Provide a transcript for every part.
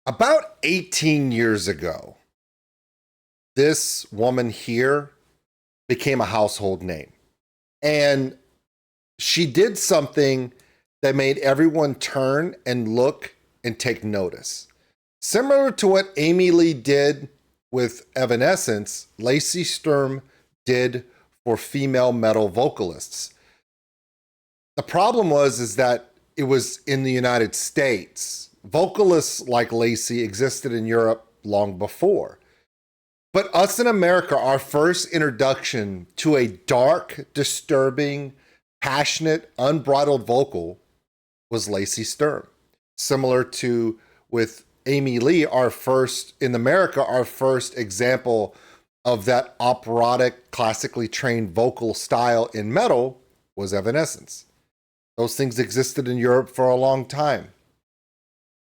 About 18 years ago, this woman here became a household name. And she did something that made everyone turn and look and take notice. Similar to what Amy Lee did with Evanescence, Lacey Sturm did for female metal vocalists. The problem is that it was in the United States. Vocalists like Lacey existed in Europe long before. But us in America, our first introduction to a dark, disturbing, passionate, unbridled vocal was Lacey Sturm. Similar to with Amy Lee, our first example of that operatic, classically trained vocal style in metal was Evanescence. Those things existed in Europe for a long time.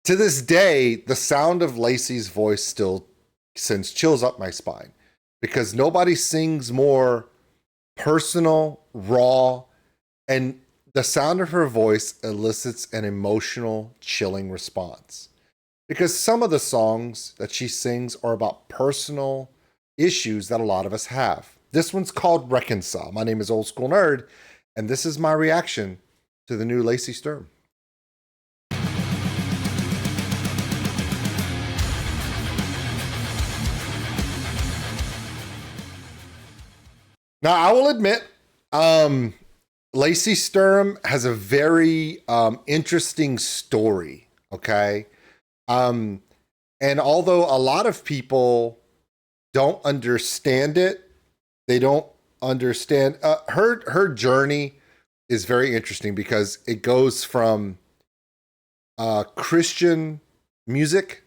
To this day, the sound of Lacey's voice still sends chills up my spine because nobody sings more personal, raw, and the sound of her voice elicits an emotional, chilling response. Because some of the songs that she sings are about personal issues that a lot of us have. This one's called Reconcile. My name is Old School Nerd, and this is my reaction to the new Lacey Sturm. Now, I will admit, Lacey Sturm has a very interesting story, okay? And although a lot of people don't understand it, they don't understand her journey is very interesting because it goes from Christian music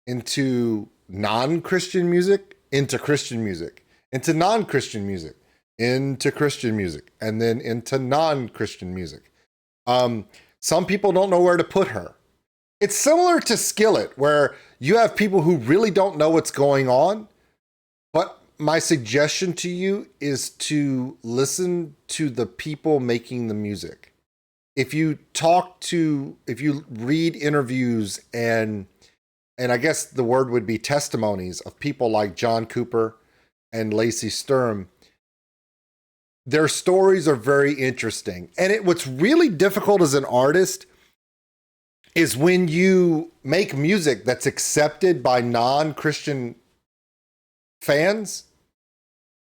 into non-Christian music into Christian music into non-Christian music into Christian music and then into non-Christian music. Some people don't know where to put her. It's similar to Skillet, where you have people who really don't know what's going on. But my suggestion to you is to listen to the people making the music. If you read interviews and I guess the word would be testimonies of people like John Cooper and Lacey Sturm, their stories are very interesting. And what's really difficult as an artist is when you make music that's accepted by non-Christian fans,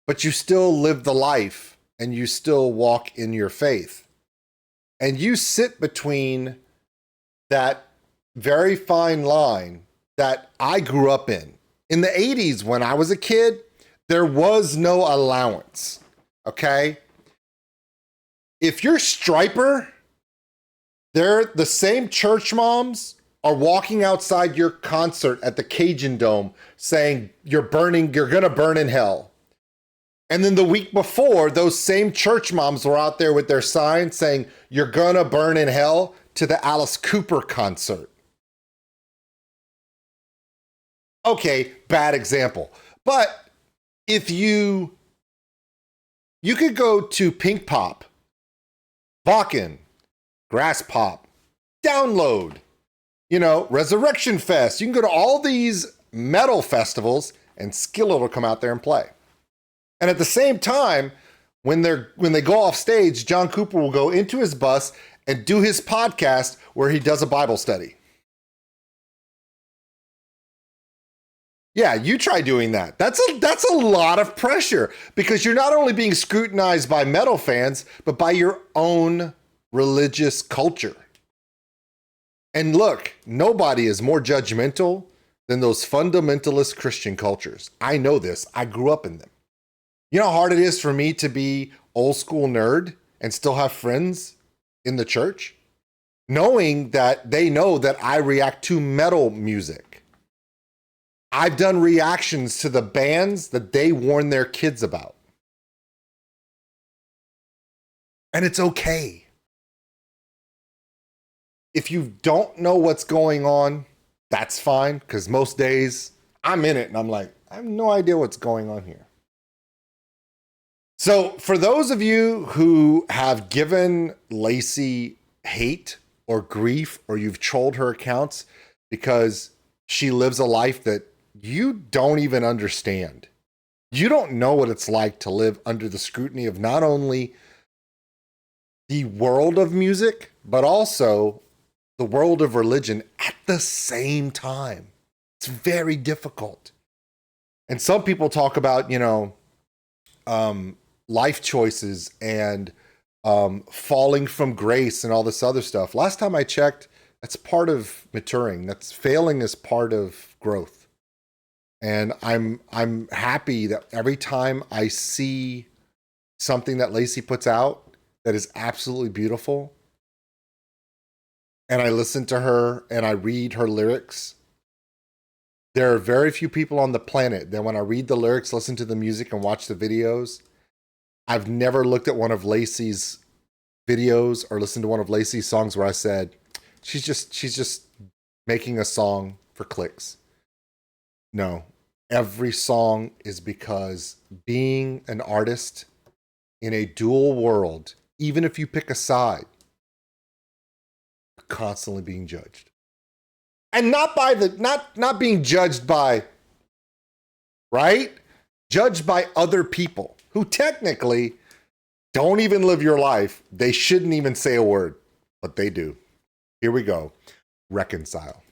but you still live the life and you still walk in your faith. And you sit between that very fine line that I grew up in. In the 80s, when I was a kid, there was no allowance, okay? If you're Striper, they're the same church moms are walking outside your concert at the Cajun Dome saying you're gonna burn in hell. And then the week before, those same church moms were out there with their signs saying you're gonna burn in hell to the Alice Cooper concert. Okay, bad example. But if you could go to Pink Pop, Bakken, Grass Pop, Download, Resurrection Fest. You can go to all these metal festivals and Skillet will come out there and play. And at the same time, when they go off stage, John Cooper will go into his bus and do his podcast where he does a Bible study. Yeah, you try doing that. That's a lot of pressure because you're not only being scrutinized by metal fans, but by your own religious culture. And look, nobody is more judgmental than those fundamentalist Christian cultures. I know this. I grew up in them. You know how hard it is for me to be old school nerd and still have friends in the church? Knowing that they know that I react to metal music. I've done reactions to the bands that they warn their kids about. And it's okay. If you don't know what's going on, that's fine, because most days I'm in it and I'm like, I have no idea what's going on here. So for those of you who have given Lacey hate or grief, or you've trolled her accounts because she lives a life that you don't even understand. You don't know what it's like to live under the scrutiny of not only the world of music, but also the world of religion at the same time. It's very difficult. And some people talk about, life choices and falling from grace and all this other stuff. Last time I checked, that's part of maturing. That's failing is part of growth. And I'm happy that every time I see something that Lacey puts out that is absolutely beautiful, and I listen to her and I read her lyrics, there are very few people on the planet that when I read the lyrics, listen to the music, and watch the videos, I've never looked at one of Lacey's videos or listened to one of Lacey's songs where I said, she's just making a song for clicks. No, every song is because being an artist in a dual world, even if you pick a side, you're constantly being judged. And not being judged by, right? Judged by other people who technically don't even live your life. They shouldn't even say a word, but they do. Here we go. Reconcile.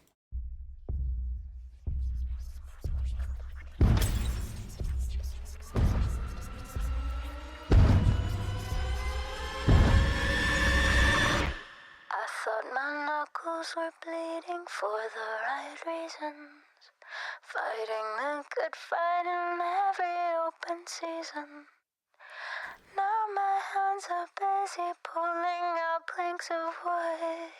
I thought my knuckles were bleeding for the right reasons, fighting the good fight in every open season. Now my hands are busy pulling out planks of wood.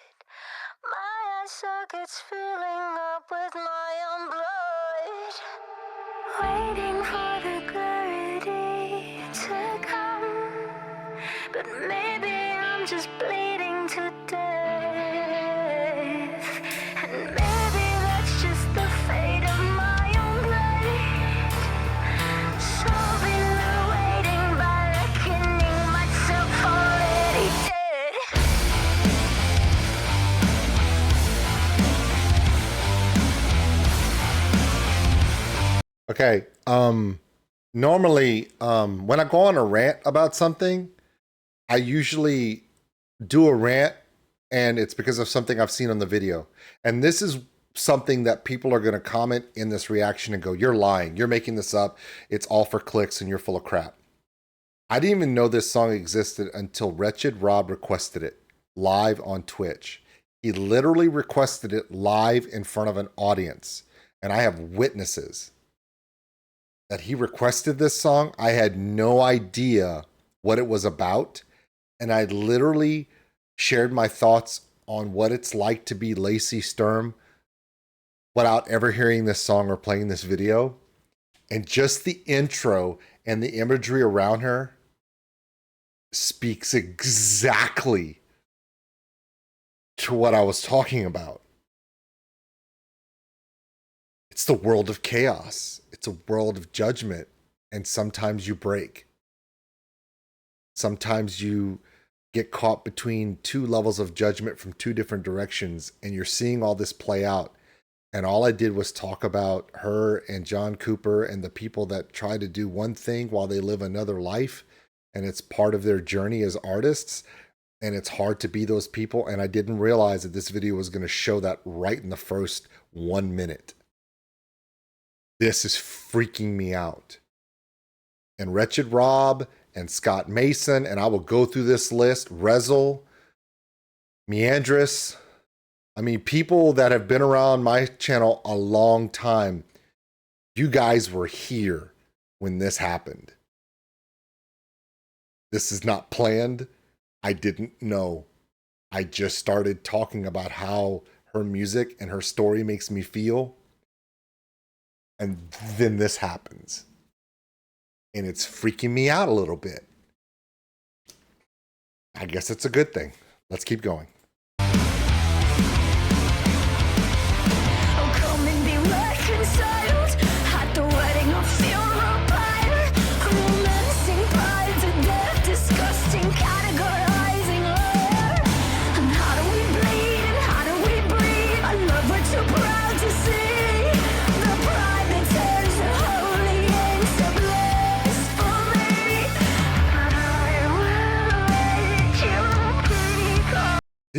My eye sockets filling up with my own blood, waiting for the clarity to come. But maybe I'm just bleeding to death, and maybe that's just the fate of my own blood. So below waiting by reckoning myself already dead. Okay. Normally, when I go on a rant about something, I usually do a rant and it's because of something I've seen on the video. And this is something that people are going to comment in this reaction and go, you're lying. You're making this up. It's all for clicks and you're full of crap. I didn't even know this song existed until Wretched Rob requested it live on Twitch. He literally requested it live in front of an audience. And I have witnesses that he requested this song. I had no idea what it was about. And I literally shared my thoughts on what it's like to be Lacey Sturm without ever hearing this song or playing this video. And just the intro and the imagery around her speaks exactly to what I was talking about. It's the world of chaos. It's a world of judgment. And sometimes you break. Sometimes you get caught between two levels of judgment from two different directions, and you're seeing all this play out. And all I did was talk about her and John Cooper and the people that try to do one thing while they live another life. And it's part of their journey as artists. And it's hard to be those people. And I didn't realize that this video was going to show that right in the first 1 minute. This is freaking me out. And Wretched Rob and Scott Mason, and I will go through this list, Rezel, Meandris. I mean, people that have been around my channel a long time, you guys were here when this happened. This is not planned. I didn't know. I just started talking about how her music and her story makes me feel. And then this happens. And it's freaking me out a little bit. I guess it's a good thing. Let's keep going. Oh, come and be reconciled. At the wedding of funeral pyre, romancing pride to death, disgusting, categorizing love. And how do we bleed and how do we breathe? I love we're too proud to see.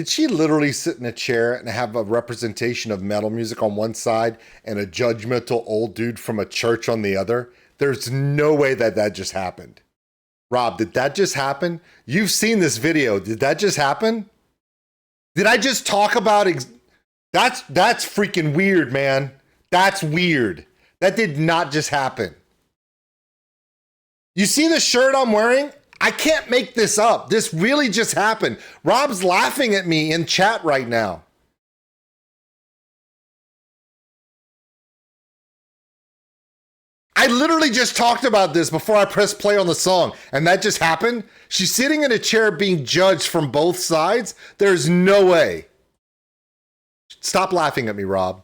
Did she literally sit in a chair and have a representation of metal music on one side and a judgmental old dude from a church on the other? There's no way that that just happened. Rob, did that just happen? You've seen this video. Did that just happen? Did I just talk about... That's freaking weird, man. That's weird. That did not just happen. You see the shirt I'm wearing? I can't make this up. This really just happened. Rob's laughing at me in chat right now. I literally just talked about this before I pressed play on the song, and that just happened. She's sitting in a chair being judged from both sides. There's no way. Stop laughing at me, Rob.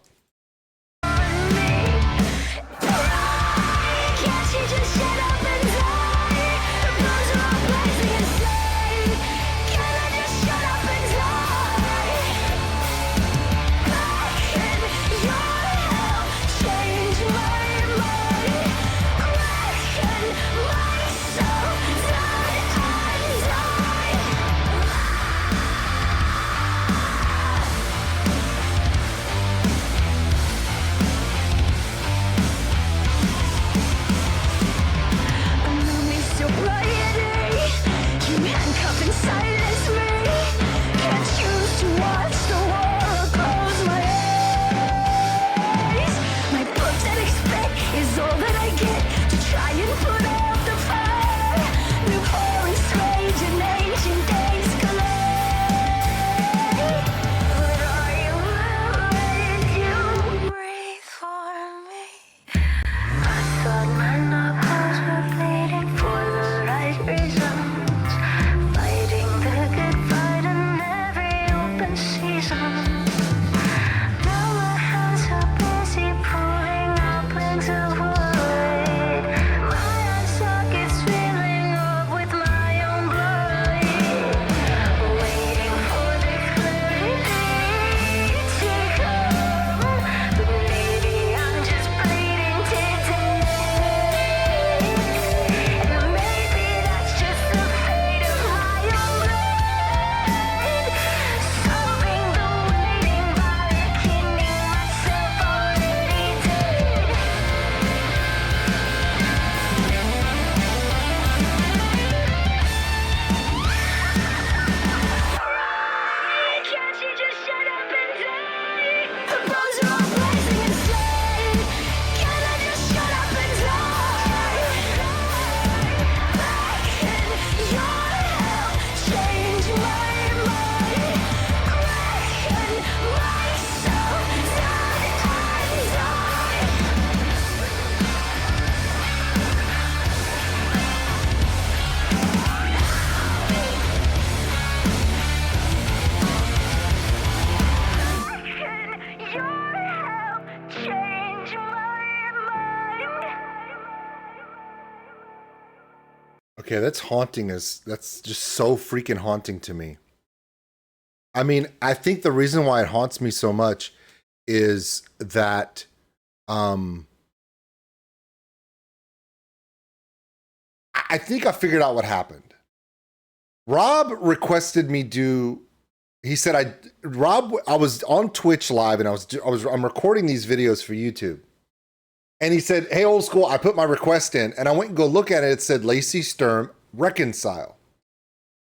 Okay, that's haunting. That's just so freaking haunting to me. I mean, I think the reason why it haunts me so much is that I think I figured out what happened. Rob requested me do. He said I was on Twitch live and I'm recording these videos for YouTube. And he said, "Hey, Old School," I put my request in and I went and go look at it. It said Lacey Sturm, Reconcile.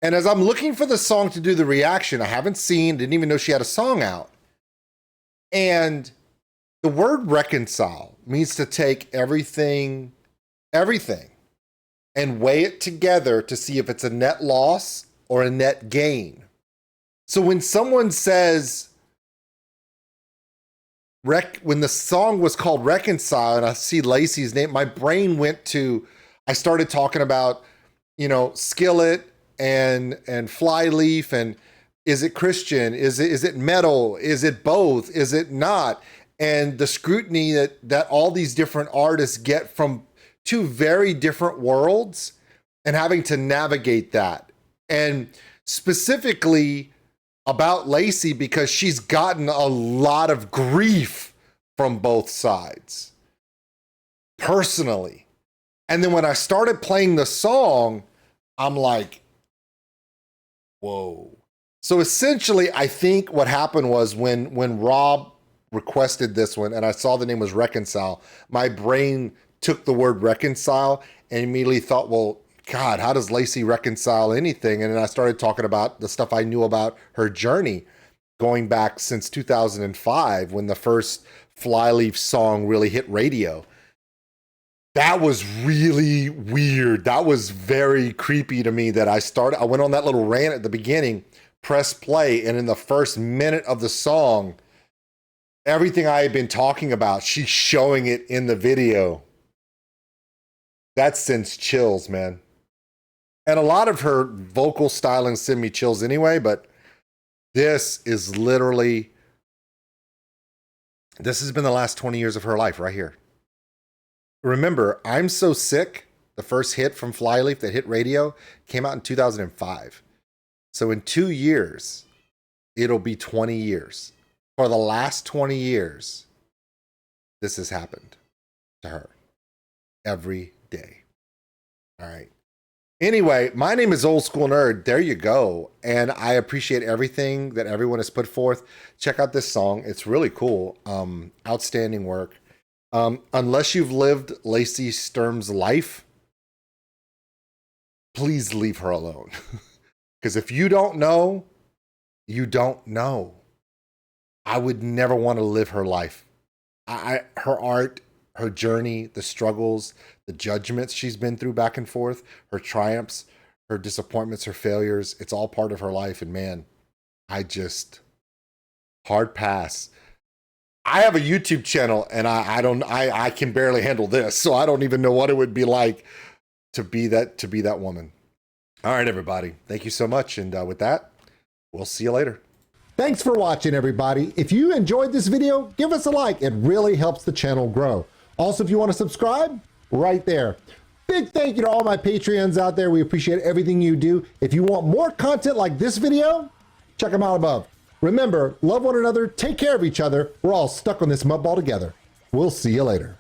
And as I'm looking for the song to do the reaction, I haven't seen, didn't even know she had a song out. And the word reconcile means to take everything, and weigh it together to see if it's a net loss or a net gain. So when someone says, when the song was called Reconcile and I see Lacey's name, my brain went to, I started talking about, Skillet and Flyleaf, and is it Christian? Is it metal? Is it both? Is it not? And the scrutiny that all these different artists get from two very different worlds and having to navigate that. And specifically about Lacey, because she's gotten a lot of grief from both sides personally. And then when I started playing the song, I'm like, whoa, So essentially, I think what happened was when Rob requested this one and I saw the name was Reconcile, my brain took the word reconcile and immediately thought, well, God, how does Lacey reconcile anything? And then I started talking about the stuff I knew about her journey going back since 2005 when the first Flyleaf song really hit radio. That was really weird. That was very creepy to me that I went on that little rant at the beginning, press play, and in the first minute of the song, everything I had been talking about, she's showing it in the video. That sends chills, man. And a lot of her vocal styling send me chills anyway, but this is literally, this has been the last 20 years of her life right here. Remember, I'm So Sick, the first hit from Flyleaf that hit radio, came out in 2005. So in 2 years, it'll be 20 years. For the last 20 years, this has happened to her every day. All right. Anyway, my name is Old School Nerd. There you go. And I appreciate everything that everyone has put forth. Check out this song. It's really cool. Outstanding work. Unless you've lived Lacey Sturm's life, please leave her alone. Because if you don't know, you don't know. I would never want to live her life. Her art, her journey, the struggles, the judgments she's been through back and forth, her triumphs, her disappointments, her failures, it's all part of her life. And man, hard pass. I have a YouTube channel and I can barely handle this. So I don't even know what it would be like to be that woman. All right, everybody. Thank you so much. And with that, we'll see you later. Thanks for watching, everybody. If you enjoyed this video, give us a like. It really helps the channel grow. Also, if you want to subscribe, right there. Big thank you to all my Patreons out there. We appreciate everything you do. If you want more content like this video, check them out above. Remember, love one another, take care of each other. We're all stuck on this mud ball together. We'll see you later.